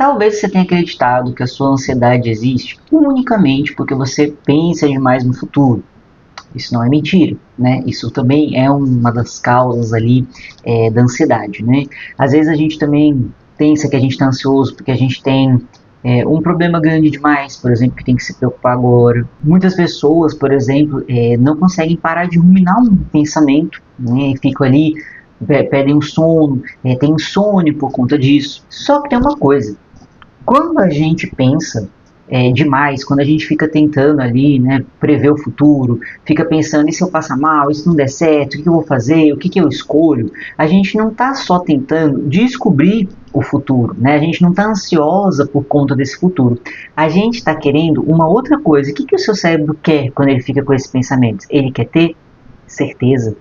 Talvez você tenha acreditado que a sua ansiedade existe unicamente porque você pensa demais no futuro. Isso não é mentira, né? Isso também é uma das causas ali da ansiedade, né? Às vezes a gente também pensa que a gente está ansioso porque a gente tem um problema grande demais, por exemplo, que tem que se preocupar agora. Muitas pessoas, por exemplo, não conseguem parar de ruminar um pensamento, né? Ficam ali, perdem o sono, tem insônia por conta disso. Só que tem uma coisa, quando a gente pensa demais, quando a gente fica tentando ali, né, prever o futuro, fica pensando, e se eu passar mal, e se não der certo, o que eu vou fazer, o que eu escolho, a gente não está só tentando descobrir o futuro, né? A gente não está ansiosa por conta desse futuro, a gente está querendo uma outra coisa. O que o seu cérebro quer quando ele fica com esses pensamentos? Ele quer ter certeza.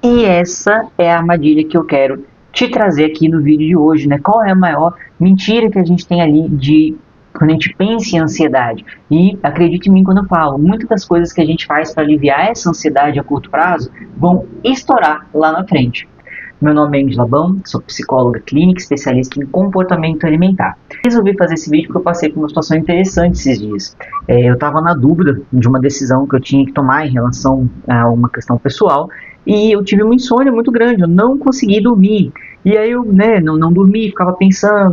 E essa é a armadilha que eu quero te trazer aqui no vídeo de hoje, né? Qual é a maior mentira que a gente tem ali quando a gente pensa em ansiedade? E acredite em mim quando eu falo, muitas das coisas que a gente faz para aliviar essa ansiedade a curto prazo vão estourar lá na frente. Meu nome é Ingrid Labão, sou psicóloga clínica, especialista em comportamento alimentar. Resolvi fazer esse vídeo porque eu passei por uma situação interessante esses dias. Eu estava na dúvida de uma decisão que eu tinha que tomar em relação a uma questão pessoal, e eu tive uma insônia muito grande, eu não consegui dormir. E aí eu não dormi,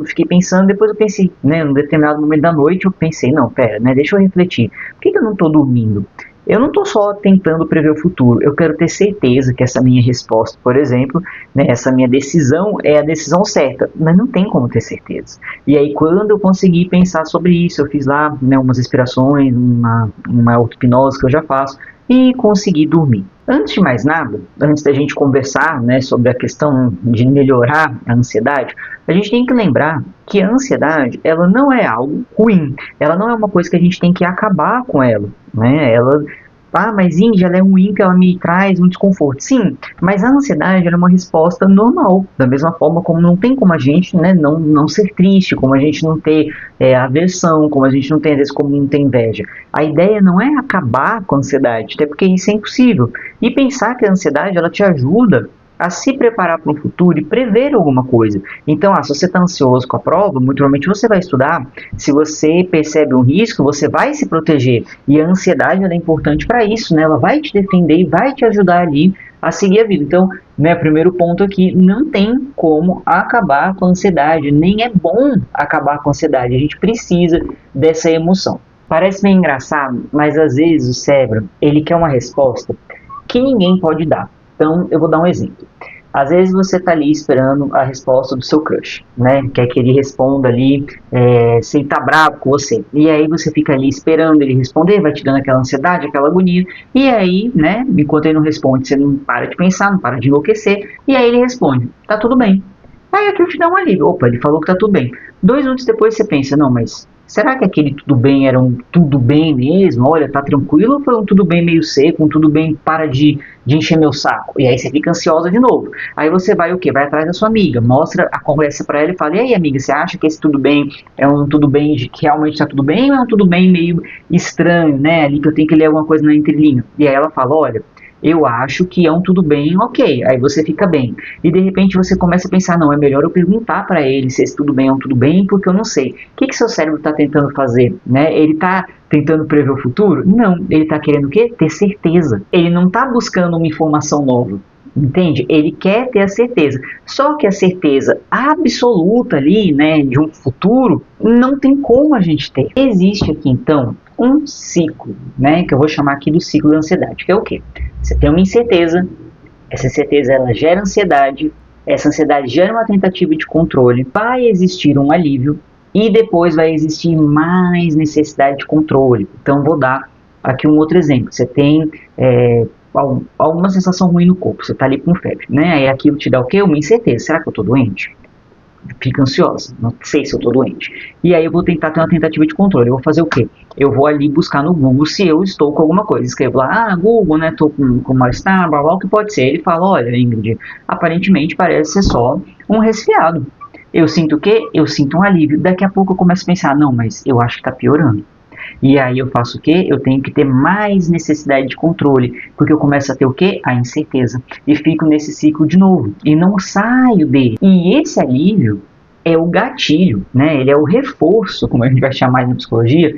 fiquei pensando, depois eu pensei, num determinado momento da noite, eu pensei, não, pera, deixa eu refletir, por que eu não estou dormindo? Eu não estou só tentando prever o futuro, eu quero ter certeza que essa minha resposta, por exemplo, essa minha decisão é a decisão certa, mas não tem como ter certeza. E aí quando eu consegui pensar sobre isso, eu fiz lá umas respirações, uma auto-hipnose que eu já faço, e consegui dormir. Antes de mais nada, antes da gente conversar sobre a questão de melhorar a ansiedade, a gente tem que lembrar que a ansiedade, ela não é algo ruim, ela não é uma coisa que a gente tem que acabar com ela, né? Mas Índia, ela é ruim porque ela me traz um desconforto. Sim, mas a ansiedade é uma resposta normal, da mesma forma como não tem como a gente não ser triste, como a gente não ter aversão, como a gente não tem, às vezes, como não ter inveja. A ideia não é acabar com a ansiedade, até porque isso é impossível. E pensar que a ansiedade, ela te ajuda a se preparar para o futuro e prever alguma coisa. Então, se você está ansioso com a prova, muito provavelmente você vai estudar. Se você percebe um risco, você vai se proteger. E a ansiedade ela é importante para isso, né? Ela vai te defender e vai te ajudar ali a seguir a vida. Então, primeiro ponto aqui, não tem como acabar com a ansiedade, nem é bom acabar com a ansiedade. A gente precisa dessa emoção. Parece meio engraçado, mas às vezes o cérebro, ele quer uma resposta que ninguém pode dar. Então, eu vou dar um exemplo. Às vezes você está ali esperando a resposta do seu crush, né? Quer que ele responda ali, se ele está bravo com você. E aí você fica ali esperando ele responder, vai te dando aquela ansiedade, aquela agonia. E aí, enquanto ele não responde, você não para de pensar, não para de enlouquecer. E aí ele responde, tá tudo bem. Aí aquilo te dá um alívio. Opa, ele falou que tá tudo bem. 2 minutos depois você pensa, não, mas será que aquele tudo bem era um tudo bem mesmo? Olha, tá tranquilo, ou foi um tudo bem meio seco, um tudo bem para de encher meu saco? E aí você fica ansiosa de novo. Aí você vai o quê? Vai atrás da sua amiga, mostra a conversa para ela e fala, e aí amiga, você acha que esse tudo bem é um tudo bem de que realmente tá tudo bem, ou é um tudo bem meio estranho, ali que eu tenho que ler alguma coisa na entrelinha? E aí ela fala, olha, eu acho que é um tudo bem, ok. Aí você fica bem. E de repente você começa a pensar, não, é melhor eu perguntar para ele se esse tudo bem é um tudo bem, porque eu não sei. O que seu cérebro está tentando fazer? Ele está tentando prever o futuro? Não. Ele está querendo o quê? Ter certeza. Ele não está buscando uma informação nova. Entende? Ele quer ter a certeza. Só que a certeza absoluta ali, de um futuro, não tem como a gente ter. Existe aqui, então, um ciclo, que eu vou chamar aqui do ciclo da ansiedade, que é o quê? Você tem uma incerteza, essa incerteza ela gera ansiedade, essa ansiedade gera uma tentativa de controle, vai existir um alívio e depois vai existir mais necessidade de controle. Então vou dar aqui um outro exemplo. Você tem alguma sensação ruim no corpo, você está ali com febre, Aí aquilo te dá o quê? Uma incerteza. Será que eu estou doente? Fica ansiosa, não sei se eu estou doente. E aí eu vou tentar ter uma tentativa de controle. Eu vou fazer o quê? Eu vou ali buscar no Google se eu estou com alguma coisa. Escrevo lá, Google, estou com mal-estar, blá blá, o que pode ser? Ele fala, olha, Ingrid, aparentemente parece ser só um resfriado. Eu sinto o quê? Eu sinto um alívio. Daqui a pouco eu começo a pensar, não, mas eu acho que está piorando. E aí eu faço o quê? Eu tenho que ter mais necessidade de controle, porque eu começo a ter o quê? A incerteza. E fico nesse ciclo de novo. E não saio dele. E esse alívio, é o gatilho, né? Ele é o reforço, como a gente vai chamar na psicologia,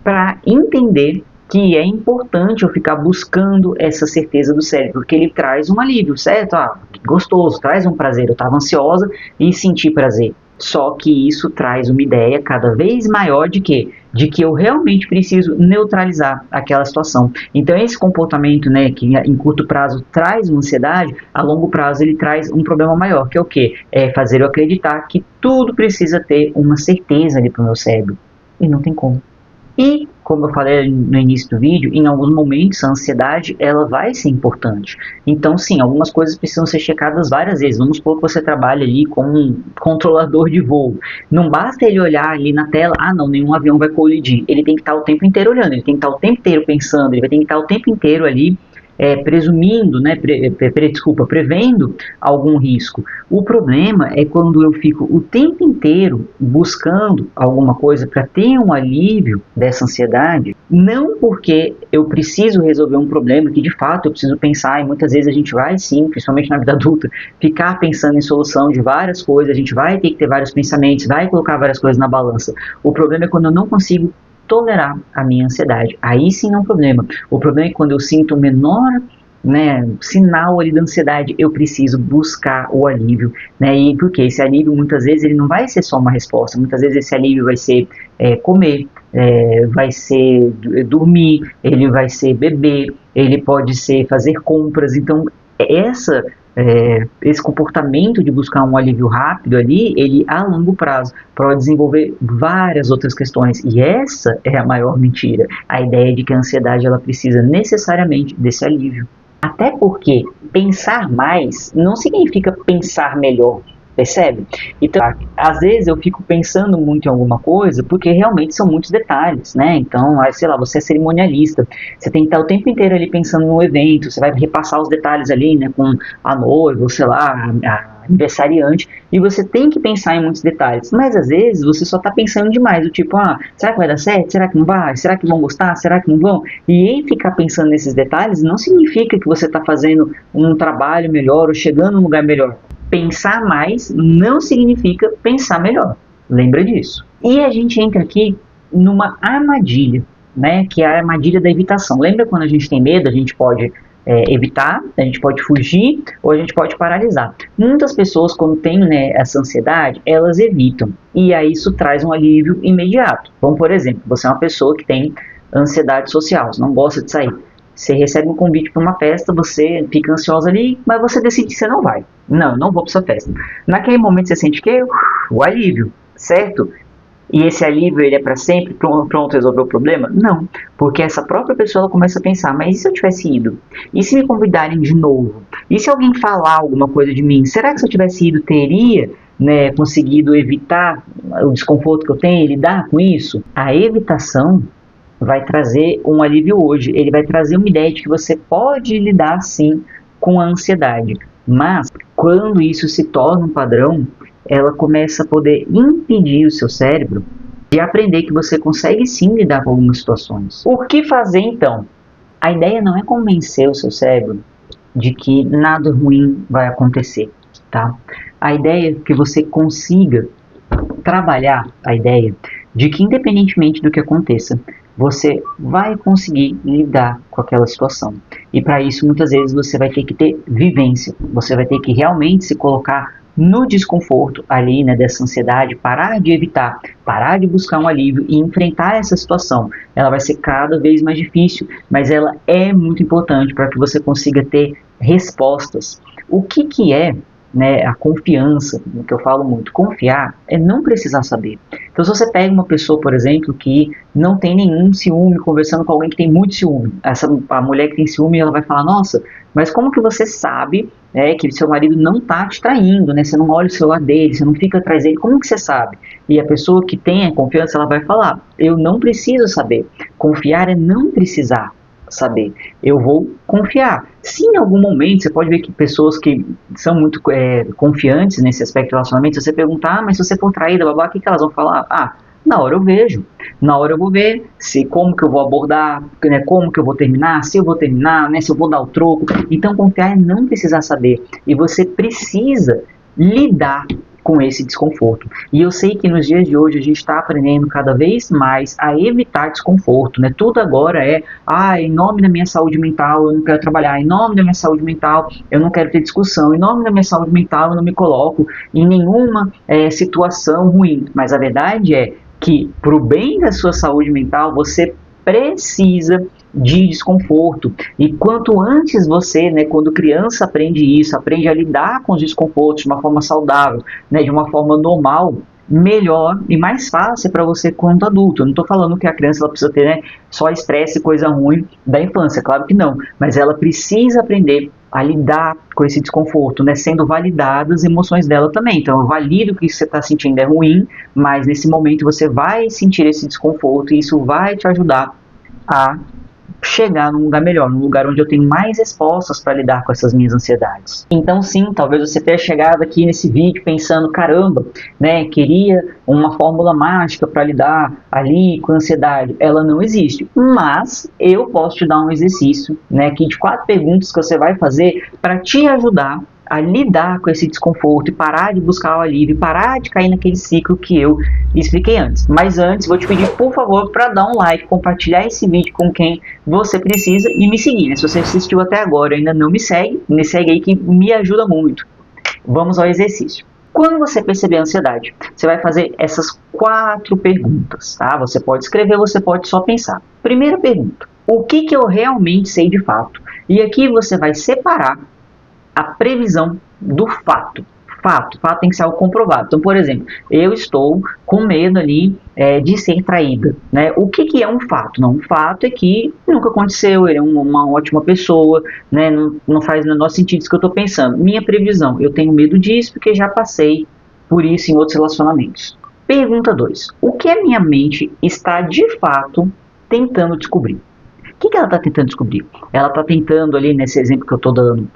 para entender que é importante eu ficar buscando essa certeza do cérebro, porque ele traz um alívio, certo? Ah, gostoso, traz um prazer. Eu estava ansiosa e senti prazer. Só que isso traz uma ideia cada vez maior de quê? De que eu realmente preciso neutralizar aquela situação. Então esse comportamento, né, que em curto prazo traz uma ansiedade, a longo prazo ele traz um problema maior, que é o quê? É fazer eu acreditar que tudo precisa ter uma certeza ali para o meu cérebro. E não tem como. E, como eu falei no início do vídeo, em alguns momentos a ansiedade ela vai ser importante. Então, sim, algumas coisas precisam ser checadas várias vezes. Vamos supor que você trabalha ali com um controlador de voo. Não basta ele olhar ali na tela, ah não, nenhum avião vai colidir. Ele tem que estar o tempo inteiro olhando, ele tem que estar o tempo inteiro pensando, ele vai ter que estar o tempo inteiro ali presumindo, né, prevendo algum risco. O problema é quando eu fico o tempo inteiro buscando alguma coisa para ter um alívio dessa ansiedade, não porque eu preciso resolver um problema que de fato eu preciso pensar, e muitas vezes a gente vai sim, principalmente na vida adulta, ficar pensando em solução de várias coisas, a gente vai ter que ter vários pensamentos, vai colocar várias coisas na balança. O problema é quando eu não consigo tolerar a minha ansiedade. Aí sim é um problema. O problema é quando eu sinto o menor, né, sinal ali da ansiedade, eu preciso buscar o alívio, né, e porque esse alívio muitas vezes ele não vai ser só uma resposta, muitas vezes esse alívio vai ser comer, vai ser dormir, ele vai ser beber, ele pode ser fazer compras. Então esse comportamento de buscar um alívio rápido ali, ele a longo prazo pode desenvolver várias outras questões, e essa é a maior mentira, a ideia de que a ansiedade ela precisa necessariamente desse alívio. Até porque pensar mais não significa pensar melhor, percebe? Então, às vezes eu fico pensando muito em alguma coisa porque realmente são muitos detalhes, né? Então, sei lá, você é cerimonialista, você tem que estar o tempo inteiro ali pensando no evento, você vai repassar os detalhes ali, né, com a noiva, ou sei lá, a aniversariante, e você tem que pensar em muitos detalhes, mas às vezes você só está pensando demais, do tipo, será que vai dar certo? Será que não vai? Será que vão gostar? Será que não vão? E em ficar pensando nesses detalhes não significa que você está fazendo um trabalho melhor ou chegando num lugar melhor. Pensar mais não significa pensar melhor. Lembra disso. E a gente entra aqui numa armadilha, né? Que é a armadilha da evitação. Lembra quando a gente tem medo, a gente pode evitar, a gente pode fugir ou a gente pode paralisar. Muitas pessoas, quando têm, né, essa ansiedade, elas evitam. E aí isso traz um alívio imediato. Então, por exemplo, você é uma pessoa que tem ansiedade social, você não gosta de sair. Você recebe um convite para uma festa, você fica ansiosa ali, mas você decide que você não vai. Não, eu não vou para essa festa. Naquele momento você sente que o alívio, certo? E esse alívio ele é para sempre, pronto, resolveu o problema? Não, porque essa própria pessoa ela começa a pensar, mas e se eu tivesse ido? E se me convidarem de novo? E se alguém falar alguma coisa de mim? Será que se eu tivesse ido teria, né, conseguido evitar o desconforto que eu tenho e lidar com isso? A evitação vai trazer um alívio hoje, ele vai trazer uma ideia de que você pode lidar sim com a ansiedade, mas quando isso se torna um padrão, ela começa a poder impedir o seu cérebro de aprender que você consegue sim lidar com algumas situações. O que fazer então? A ideia não é convencer o seu cérebro de que nada ruim vai acontecer, tá? A ideia é que você consiga trabalhar a ideia de que independentemente do que aconteça, você vai conseguir lidar com aquela situação. E para isso, muitas vezes, você vai ter que ter vivência. Você vai ter que realmente se colocar no desconforto ali, né, dessa ansiedade, parar de evitar, parar de buscar um alívio e enfrentar essa situação. Ela vai ser cada vez mais difícil, mas ela é muito importante para que você consiga ter respostas. O que é, né, a confiança, no que eu falo muito, confiar é não precisar saber. Então se você pega uma pessoa, por exemplo, que não tem nenhum ciúme, conversando com alguém que tem muito ciúme, a mulher que tem ciúme, ela vai falar, nossa, mas como que você sabe que seu marido não está te traindo, né? Você não olha o celular dele, você não fica atrás dele, como que você sabe? E a pessoa que tem a confiança, ela vai falar, eu não preciso saber. Confiar é não precisar saber, eu vou confiar. Se em algum momento, você pode ver que pessoas que são muito confiantes nesse aspecto de relacionamento, se você perguntar, mas se você for traída, blá, blá, o que elas vão falar? Na hora eu vejo, na hora eu vou ver como que eu vou abordar, né, como que eu vou terminar, se eu vou terminar, né, se eu vou dar o troco. Então confiar é não precisar saber, e você precisa lidar com esse desconforto. E eu sei que nos dias de hoje a gente está aprendendo cada vez mais a evitar desconforto, né? Tudo agora é, em nome da minha saúde mental eu não quero trabalhar, em nome da minha saúde mental eu não quero ter discussão, em nome da minha saúde mental eu não me coloco em nenhuma situação ruim. Mas a verdade é que, para o bem da sua saúde mental, você precisa de desconforto. E quanto antes você, quando criança, aprende isso, aprende a lidar com os desconfortos de uma forma saudável, de uma forma normal, melhor e mais fácil para você quanto adulto. Eu não estou falando que a criança ela precisa ter só estresse e coisa ruim da infância, claro que não, mas ela precisa aprender a lidar com esse desconforto, sendo validadas as emoções dela também. Então eu valido que o que você está sentindo é ruim, mas nesse momento você vai sentir esse desconforto e isso vai te ajudar a chegar num lugar melhor, num lugar onde eu tenho mais respostas para lidar com essas minhas ansiedades. Então sim, talvez você tenha chegado aqui nesse vídeo pensando, caramba, queria uma fórmula mágica para lidar ali com a ansiedade. Ela não existe, mas eu posso te dar um exercício, aqui de 4 perguntas que você vai fazer para te ajudar a lidar com esse desconforto e parar de buscar o alívio, parar de cair naquele ciclo que eu expliquei antes. Mas antes, vou te pedir, por favor, para dar um like, compartilhar esse vídeo com quem você precisa e me seguir. Se você assistiu até agora e ainda não me segue aí que me ajuda muito. Vamos ao exercício. Quando você perceber a ansiedade, você vai fazer essas 4 perguntas, tá? Você pode escrever, você pode só pensar. Primeira pergunta, o que eu realmente sei de fato? E aqui você vai separar a previsão do fato. Fato tem que ser algo comprovado. Então, por exemplo, eu estou com medo ali de ser traída. O que é um fato? Não, um fato é que nunca aconteceu, ele é uma ótima pessoa, não faz o menor sentido isso que eu estou pensando. Minha previsão, eu tenho medo disso porque já passei por isso em outros relacionamentos. Pergunta 2. O que a minha mente está de fato tentando descobrir? O que ela está tentando descobrir? Ela está tentando ali, nesse exemplo que eu estou dando,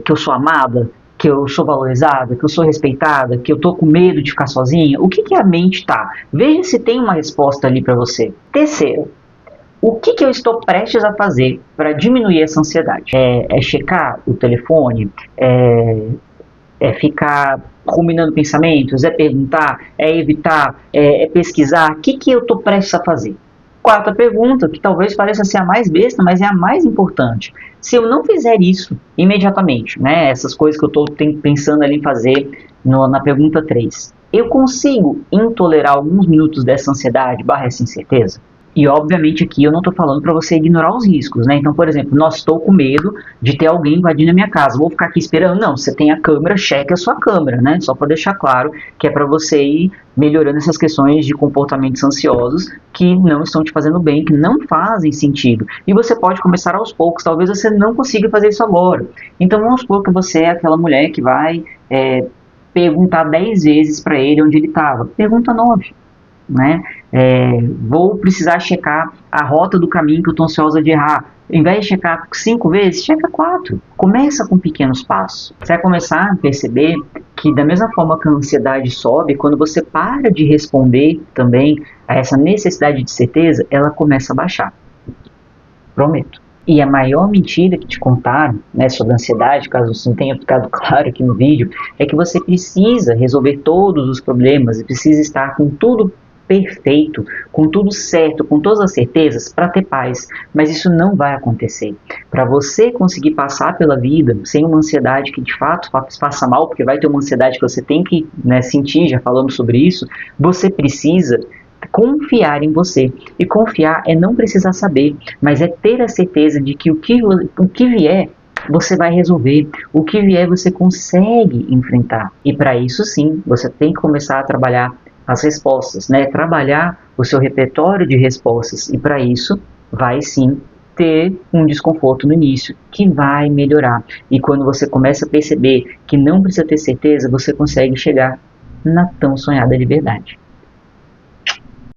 que eu sou amada, que eu sou valorizada, que eu sou respeitada, que eu estou com medo de ficar sozinha. O que a mente está? Veja se tem uma resposta ali para você. Terceiro, o que eu estou prestes a fazer para diminuir essa ansiedade? É checar o telefone? É ficar ruminando pensamentos? É perguntar? É evitar? É pesquisar? O que eu estou prestes a fazer? 4ª pergunta, que talvez pareça ser a mais besta, mas é a mais importante. Se eu não fizer isso imediatamente, essas coisas que eu estou pensando ali em fazer na pergunta 3, eu consigo intolerar alguns minutos dessa ansiedade / essa incerteza? E obviamente aqui eu não estou falando para você ignorar os riscos, Então, por exemplo, estou com medo de ter alguém invadindo a minha casa, vou ficar aqui esperando? Não, você tem a câmera, cheque a sua câmera, Só para deixar claro que é para você ir melhorando essas questões de comportamentos ansiosos que não estão te fazendo bem, que não fazem sentido. E você pode começar aos poucos, talvez você não consiga fazer isso agora. Então vamos supor que você é aquela mulher que vai perguntar 10 vezes para ele onde ele estava. Pergunta 9. Vou precisar checar a rota do caminho que eu estou ansiosa de errar. Em vez de checar 5 vezes, checa 4. Começa com pequenos passos. Você vai começar a perceber que da mesma forma que a ansiedade sobe, quando você para de responder também a essa necessidade de certeza, ela começa a baixar. Prometo. E a maior mentira que te contaram sobre a ansiedade, caso isso não tenha ficado claro aqui no vídeo, é que você precisa resolver todos os problemas e precisa estar com tudo perfeito, com tudo certo, com todas as certezas para ter paz, mas isso não vai acontecer. Para você conseguir passar pela vida sem uma ansiedade que de fato faça mal, porque vai ter uma ansiedade que você tem que sentir, já falamos sobre isso, você precisa confiar em você. E confiar é não precisar saber, mas é ter a certeza de que o que vier você vai resolver, o que vier você consegue enfrentar. E para isso sim, você tem que começar a trabalhar as respostas, trabalhar o seu repertório de respostas, e para isso vai sim ter um desconforto no início, que vai melhorar. E quando você começa a perceber que não precisa ter certeza, você consegue chegar na tão sonhada liberdade.